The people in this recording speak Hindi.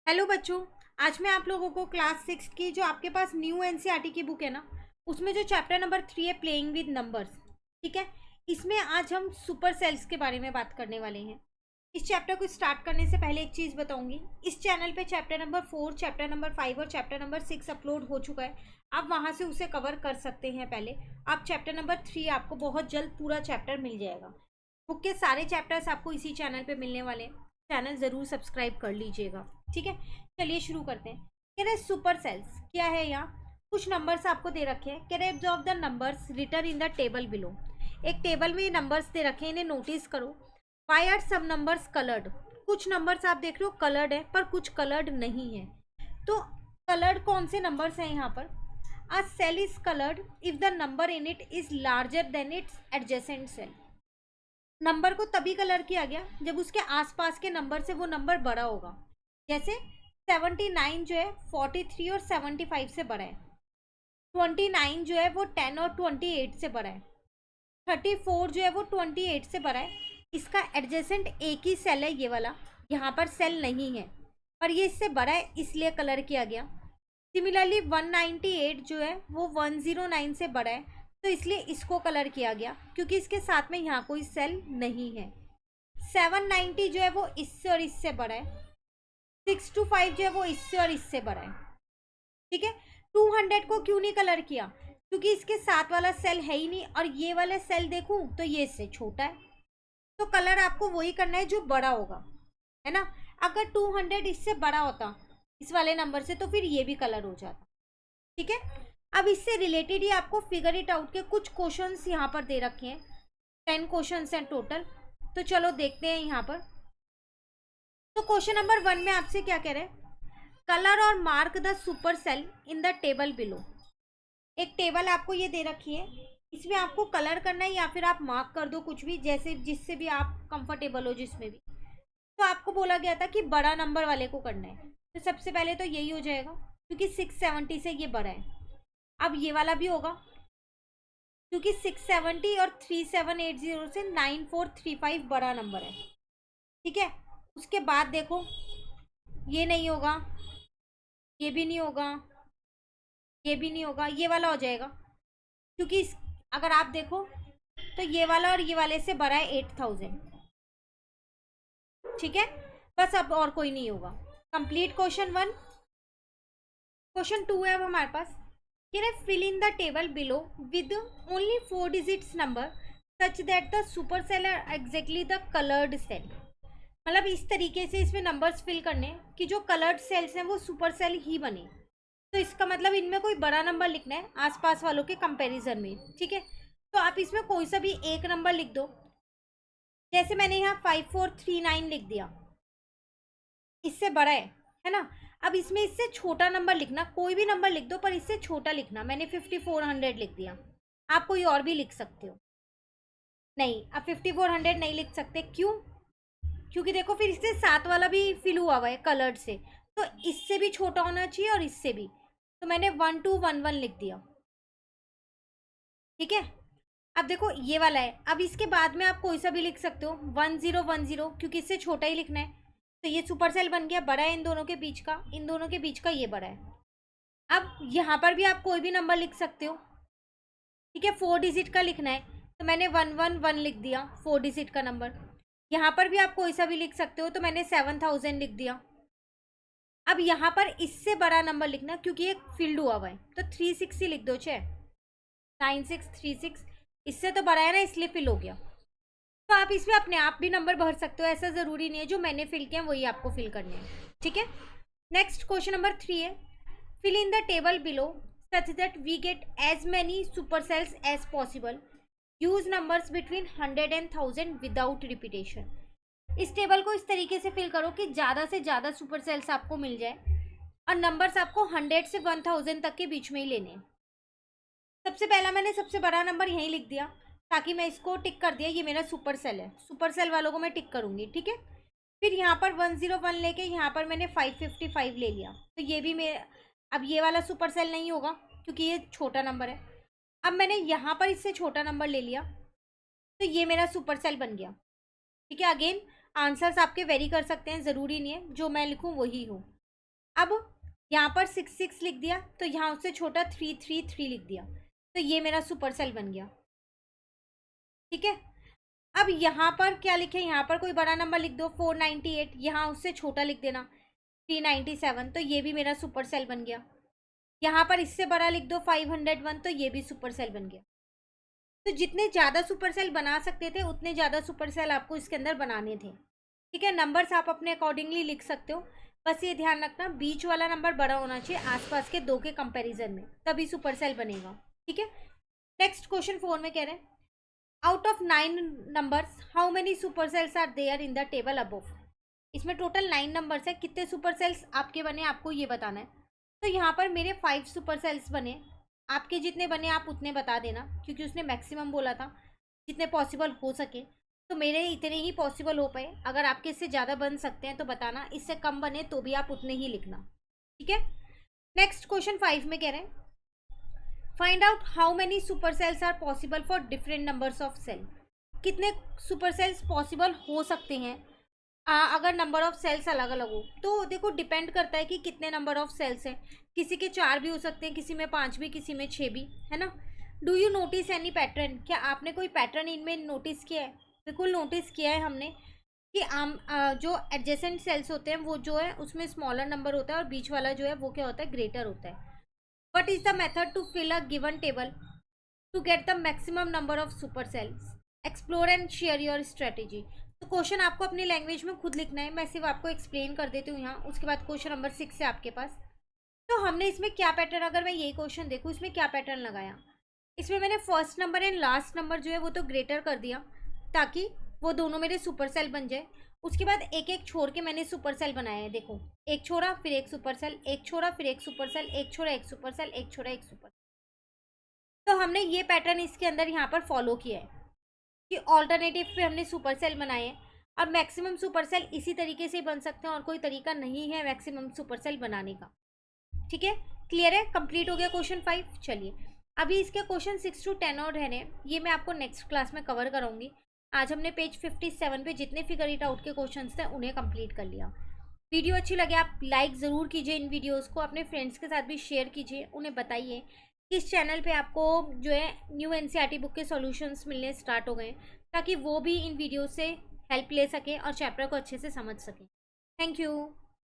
हेलो बच्चों। आज मैं आप लोगों को क्लास 6 की जो आपके पास न्यू एनसीईआरटी की बुक है ना, उसमें जो चैप्टर नंबर 3 है प्लेइंग विद नंबर्स, ठीक है। इसमें आज हम सुपर सेल्स के बारे में बात करने वाले हैं। इस चैप्टर को स्टार्ट करने से पहले एक चीज़ बताऊंगी। इस चैनल पे चैप्टर नंबर 4, चैप्टर नंबर 5 और चैप्टर नंबर 6 अपलोड हो चुका है। आप वहाँ से उसे कवर कर सकते हैं। पहले आप चैप्टर नंबर 3 आपको बहुत जल्द पूरा चैप्टर मिल जाएगा। बुक के सारे चैप्टर्स आपको इसी चैनल पे मिलने वाले हैं। चैनल ज़रूर सब्सक्राइब कर लीजिएगा, ठीक है। चलिए शुरू करते हैं। कह रहे सुपर सेल्स क्या है। यहाँ कुछ नंबर्स आपको दे रखे हैं। कह रहे of the numbers written in the table below. एक टेबल में ये नंबर्स दे रखे हैं, इन्हें नोटिस करो। Why are some numbers coloured. कुछ नंबर्स आप देख रहे हो कलर्ड है, पर कुछ कलर्ड नहीं है। तो कलर्ड कौन से नंबर्स हैं यहाँ पर। A cell is coloured if the number in it is larger than its adjacent cell. Number को तभी कलर किया गया जब उसके आसपास के नंबर से वो नंबर बड़ा होगा। जैसे 79 जो है 43 और 75 से बड़ा है। 29 जो है वो 10 और 28 से बड़ा है। 34 जो है वो 28 से बड़ा है। इसका एडजेसेंट एक ही सेल है, ये वाला। यहाँ पर सेल नहीं है, पर ये इससे बड़ा है इसलिए कलर किया गया। सिमिलरली 198 जो है वो 109 से बड़ा है, तो इसलिए इसको कलर किया गया क्योंकि इसके साथ में यहाँ कोई सेल नहीं है। 790 जो है वो इससे और इससे बड़ा है। 625 जो है वो इससे और इससे बड़ा है, ठीक है। 200 को क्यों नहीं कलर किया, क्योंकि इसके साथ वाला सेल है ही नहीं, और ये वाला सेल देखूं तो ये इससे छोटा है। तो कलर आपको वही करना है जो बड़ा होगा, है ना। अगर 200 इससे बड़ा होता इस वाले नंबर से, तो फिर ये भी कलर हो जाता, ठीक है। अब इससे रिलेटेड ही आपको फिगर इट आउट के कुछ क्वेश्चंस यहाँ पर दे रखे हैं। 10 क्वेश्चंस हैं टोटल। तो चलो देखते हैं यहाँ पर। तो क्वेश्चन नंबर 1 में आपसे क्या कह रहे हैं, कलर और mark the super cell in the table below. एक टेबल आपको ये दे रखी है, इसमें आपको कलर करना है या फिर आप मार्क कर दो कुछ भी, जैसे जिससे भी आप कंफर्टेबल हो, जिसमें भी। तो आपको बोला गया था कि बड़ा नंबर वाले को करना है, तो सबसे पहले तो यही हो जाएगा क्योंकि 670 से ये बड़ा है। अब ये वाला भी होगा क्योंकि 670 और 3780 से 9435 बड़ा नंबर है, ठीक है। उसके बाद देखो ये नहीं होगा, ये भी नहीं होगा, ये भी नहीं होगा, ये वाला हो जाएगा क्योंकि अगर आप देखो तो ये वाला और ये वाले से बड़ा है 8000, ठीक है। बस अब और कोई नहीं होगा। Complete question 1। क्वेश्चन 2 है अब हमारे पास। Fill in the table below with only 4 digits number such that the super cell are exactly the coloured cell. मतलब इस तरीके से इसमें नंबर्स फिल करने कि जो कलर्ड सेल्स हैं वो सुपर सेल ही बने। तो इसका मतलब इनमें कोई बड़ा नंबर लिखना है आसपास वालों के कंपैरिजन में, ठीक है। तो आप इसमें कोई सा भी एक नंबर लिख दो। जैसे मैंने यहाँ 5439 लिख दिया, इससे बड़ा है ना। अब इसमें इससे छोटा नंबर लिखना, कोई भी नंबर लिख दो पर इससे छोटा लिखना। मैंने 5400 लिख दिया, आप कोई और भी लिख सकते हो। नहीं, अब 5400 नहीं लिख सकते, क्यों? क्योंकि देखो फिर इससे साथ वाला भी फिल हुआ हुआ है कलर्ड से, तो इससे भी छोटा होना चाहिए और इससे भी। तो मैंने 1211 लिख दिया, ठीक है। अब देखो ये वाला है, अब इसके बाद में आप कोई सा भी लिख सकते हो 1010, क्योंकि इससे छोटा ही लिखना है। तो ये सुपर सेल बन गया, बड़ा है इन दोनों के बीच का, इन दोनों के बीच का ये बड़ा है। अब यहाँ पर भी आप कोई भी नंबर लिख सकते हो, ठीक है। 4 डिजिट का लिखना है तो मैंने 111 लिख दिया, 4 डिजिट का नंबर। यहाँ पर भी आप कोई सा भी लिख सकते हो, तो मैंने 7000 लिख दिया। अब यहाँ पर इससे बड़ा नंबर लिखना क्योंकि ये फील्ड हुआ है, तो 360 लिख दो। 9636, इससे तो बड़ा है ना, इसलिए फिल हो गया। तो आप इसमें अपने आप भी नंबर भर सकते हो, ऐसा ज़रूरी नहीं है जो मैंने फिल किया वही आपको फिल करने हैं, ठीक है। नेक्स्ट क्वेश्चन नंबर 3 है, fill in the table below such that we get as many super cells as possible. Use numbers between 100 and 1000 without repetition. इस टेबल को इस तरीके से फिल करो कि ज़्यादा से ज़्यादा सुपर सेल्स आपको मिल जाए, और नंबर्स आपको 100 से 1000 तक के बीच में ही लेने हैं। सबसे पहला मैंने सबसे बड़ा नंबर यहीं लिख दिया ताकि मैं इसको टिक कर दिया, ये मेरा सुपर सेल है। सुपर सेल वालों को मैं टिक करूंगी, ठीक है। फिर यहाँ पर 101 लेके यहाँ पर मैंने 555 ले लिया, तो ये भी मेरे, अब ये वाला सुपर सेल नहीं होगा क्योंकि ये छोटा नंबर है। अब मैंने यहाँ पर इससे छोटा नंबर ले लिया, तो ये मेरा सुपर सेल बन गया, ठीक है। अगेन आंसर्स आपके वेरी कर सकते हैं, ज़रूरी नहीं है जो मैं लिखूँ वही हो। अब यहाँ पर 6 6 लिख दिया, तो यहाँ उससे छोटा 3 3 3 लिख दिया, तो ये मेरा सुपर सेल बन गया। ठीक है, अब यहाँ पर क्या लिखे, यहाँ पर कोई बड़ा नंबर लिख दो 498, यहाँ उससे छोटा लिख देना 397, तो ये भी मेरा सुपर सेल बन गया। यहाँ पर इससे बड़ा लिख दो 501, तो ये भी सुपर सेल बन गया। तो जितने ज़्यादा सुपर सेल बना सकते थे उतने ज़्यादा सुपर सेल आपको इसके अंदर बनाने थे। ठीक है, नंबर्स आप अपने अकॉर्डिंगली लिख सकते हो, बस ये ध्यान रखना बीच वाला नंबर बड़ा होना चाहिए आसपास के दो के कंपैरिजन में, तभी सुपर सेल बनेगा। ठीक है, नेक्स्ट क्वेश्चन 4 में कह रहे हैं out of 9 numbers how many super cells are there in the table above. इसमें टोटल 9 नंबर्स है, कितने सुपर सेल्स आपके बने आपको ये बताना है। तो यहाँ पर मेरे 5 सुपर सेल्स बने, आपके जितने बने आप उतने बता देना, क्योंकि उसने मैक्सिमम बोला था जितने पॉसिबल हो सके, तो मेरे इतने ही पॉसिबल हो पाए। अगर आपके इससे ज़्यादा बन सकते हैं तो बताना, इससे कम बने तो भी आप उतने ही लिखना। ठीक है, नेक्स्ट क्वेश्चन 5 में कह रहे हैं find out how many super cells are possible for different numbers of cell. कितने सुपर सेल्स पॉसिबल हो सकते हैं अगर नंबर ऑफ सेल्स अलग अलग हो। तो देखो डिपेंड करता है कि कितने नंबर ऑफ सेल्स हैं, किसी के 4 भी हो सकते हैं, किसी में 5 भी, किसी में 6 भी, है ना। Do you notice any pattern, क्या आपने कोई पैटर्न इनमें नोटिस किया है। बिल्कुल नोटिस किया है हमने कि जो एडजेसेंट सेल्स होते हैं वो जो है उसमें स्मॉलर नंबर होता है और बीच वाला जो है वो क्या होता है ग्रेटर होता है। What is the method to fill a given table to get the maximum number of super cells, explore and share your strategy. तो क्वेश्चन आपको अपनी लैंग्वेज में खुद लिखना है, मैं सिर्फ आपको एक्सप्लेन कर देती हूँ यहाँ। उसके बाद क्वेश्चन नंबर 6 है आपके पास। तो हमने इसमें क्या पैटर्न, अगर मैं यही क्वेश्चन देखूँ इसमें क्या पैटर्न लगाया, इसमें मैंने first number and last number जो है वो तो ग्रेटर कर दिया ताकि वो दोनों मेरे सुपर सेल बन जाए। उसके बाद एक एक छोड़ के मैंने सुपर सेल बनाया है, देखो एक छोड़ा फिर एक सुपर सेल, एक छोड़ा फिर एक सुपर सेल, एक छोड़ा एक सुपर सेल, एक छोड़ा एक सुपर। तो हमने ये पैटर्न इसके अंदर यहाँ पर फॉलो किया है कि ऑल्टरनेटिव पे हमने सुपर सेल बनाए हैं। अब मैक्सिमम सुपर सेल इसी तरीके से बन सकते हैं और कोई तरीका नहीं है मैक्सिमम सुपर सेल बनाने का। ठीक है, क्लियर है, कंप्लीट हो गया क्वेश्चन 5। चलिए अभी इसके क्वेश्चन 6 to 10 और रहने, ये मैं आपको नेक्स्ट क्लास में कवर कराऊंगी। आज हमने पेज 57 पे जितने फिगर इट आउट के क्वेश्चन थे उन्हें कंप्लीट कर लिया। वीडियो अच्छी लगे आप लाइक ज़रूर कीजिए, इन वीडियोस को अपने फ्रेंड्स के साथ भी शेयर कीजिए, उन्हें बताइए कि इस चैनल पे आपको जो है न्यू एनसीईआरटी बुक के सॉल्यूशंस मिलने स्टार्ट हो गए, ताकि वो भी इन वीडियो से हेल्प ले सकें और चैप्टर को अच्छे से समझ सकें। Thank you.